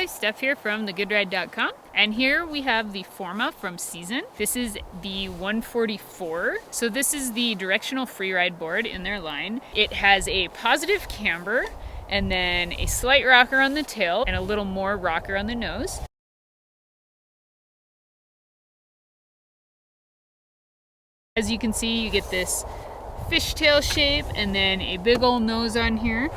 Steph here from thegoodride.com, and here we have the Forma from Season. This is the 144. So this is the directional freeride board in their line. It has a positive camber and then a slight rocker on the tail and a little more rocker on the nose. As you can see, you get this fishtail shape and then a big old nose on here.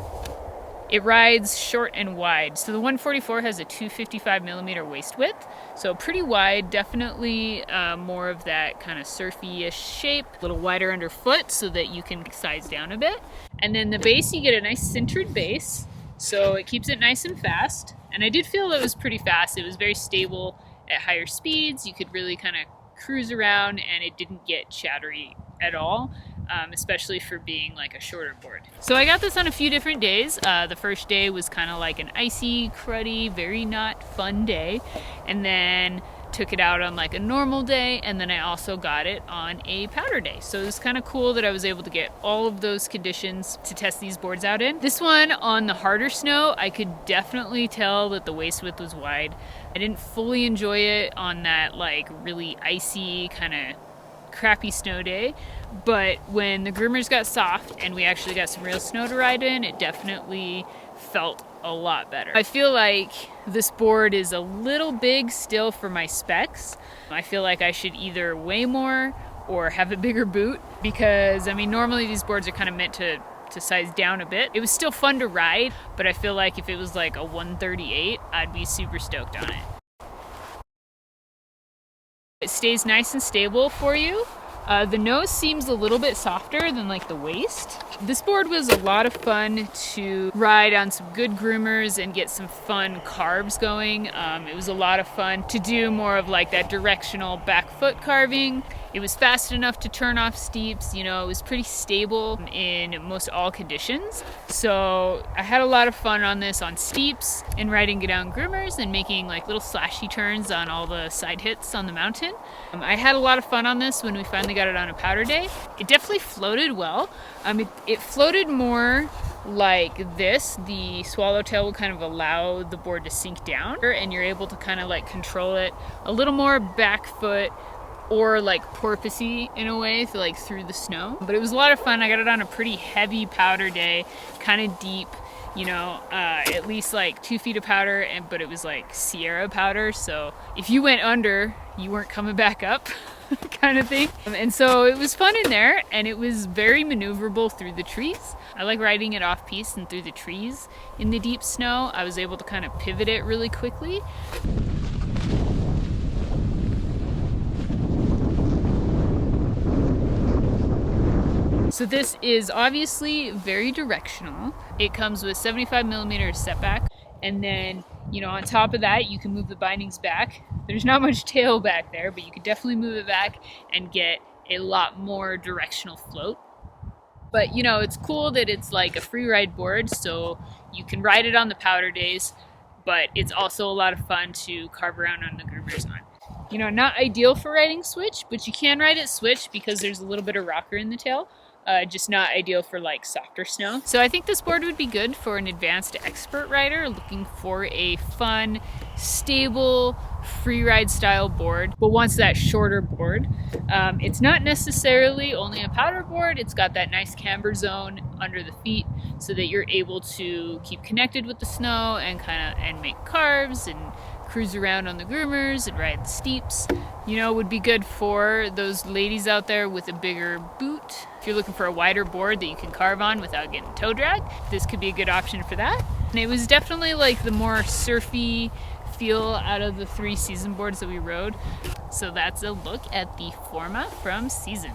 It rides short and wide. So the 144 has a 255 millimeter waist width, so pretty wide, definitely more of that kind of surfy-ish shape, a little wider underfoot so that you can size down a bit. And then the base, you get a nice centered base, so it keeps it nice and fast. And I did feel it was pretty fast. It was very stable at higher speeds. You could really kind of cruise around and it didn't get chattery at all. Especially for being like a shorter board. So I got this on a few different days. The first day was kind of like an icy, cruddy, very not fun day. And then took it out on like a normal day. And then I also got it on a powder day. So it was kind of cool that I was able to get all of those conditions to test these boards out in. This one on the harder snow, I could definitely tell that the waist width was wide. I didn't fully enjoy it on that like really icy kind of crappy snow day, but when the groomers got soft and we actually got some real snow to ride in, it definitely felt a lot better. I feel like this board is a little big still for my specs. I feel like I should either weigh more or have a bigger boot, because I mean normally these boards are kind of meant to size down a bit. It was still fun to ride, but I feel like if it was like a 138, I'd be super stoked on it. It stays nice and stable for you. The nose seems a little bit softer than like the waist. This board was a lot of fun to ride on some good groomers and get some fun carbs going. It was a lot of fun to do more of like that directional back foot carving. It was fast enough to turn off steeps. You know, it was pretty stable in most all conditions. So I had a lot of fun on this on steeps and riding down groomers and making like little slashy turns on all the side hits on the mountain. I had a lot of fun on this when we finally got it on a powder day. It definitely floated well. It floated more like this. The swallowtail will kind of allow the board to sink down, and you're able to kind of like control it a little more back foot or like porpoisey in a way, so like through the snow. But it was a lot of fun. I got it on a pretty heavy powder day, kind of deep, you know, at least like 2 feet of powder, but it was like Sierra powder, so if you went under, you weren't coming back up kind of thing. And so it was fun in there, and it was very maneuverable through the trees. I like riding it off piste and through the trees in the deep snow. I was able to kind of pivot it really quickly. So this is obviously very directional. It comes with 75 millimeter setback, and then, you know, on top of that, you can move the bindings back. There's not much tail back there, but you could definitely move it back and get a lot more directional float. But, you know, it's cool that it's like a free ride board, so you can ride it on the powder days, but it's also a lot of fun to carve around on the groomers on. You know, not ideal for riding switch, but you can ride it switch because there's a little bit of rocker in the tail. Just not ideal for like softer snow. So I think this board would be good for an advanced expert rider looking for a fun, stable, free ride style board, but wants that shorter board. It's not necessarily only a powder board. It's got that nice camber zone under the feet so that you're able to keep connected with the snow and make carves and cruise around on the groomers and ride the steeps. You know, would be good for those ladies out there with a bigger boot. If you're looking for a wider board that you can carve on without getting toe drag, this could be a good option for that. And it was definitely like the more surfy feel out of the 3 Season boards that we rode. So that's a look at the Forma from Season.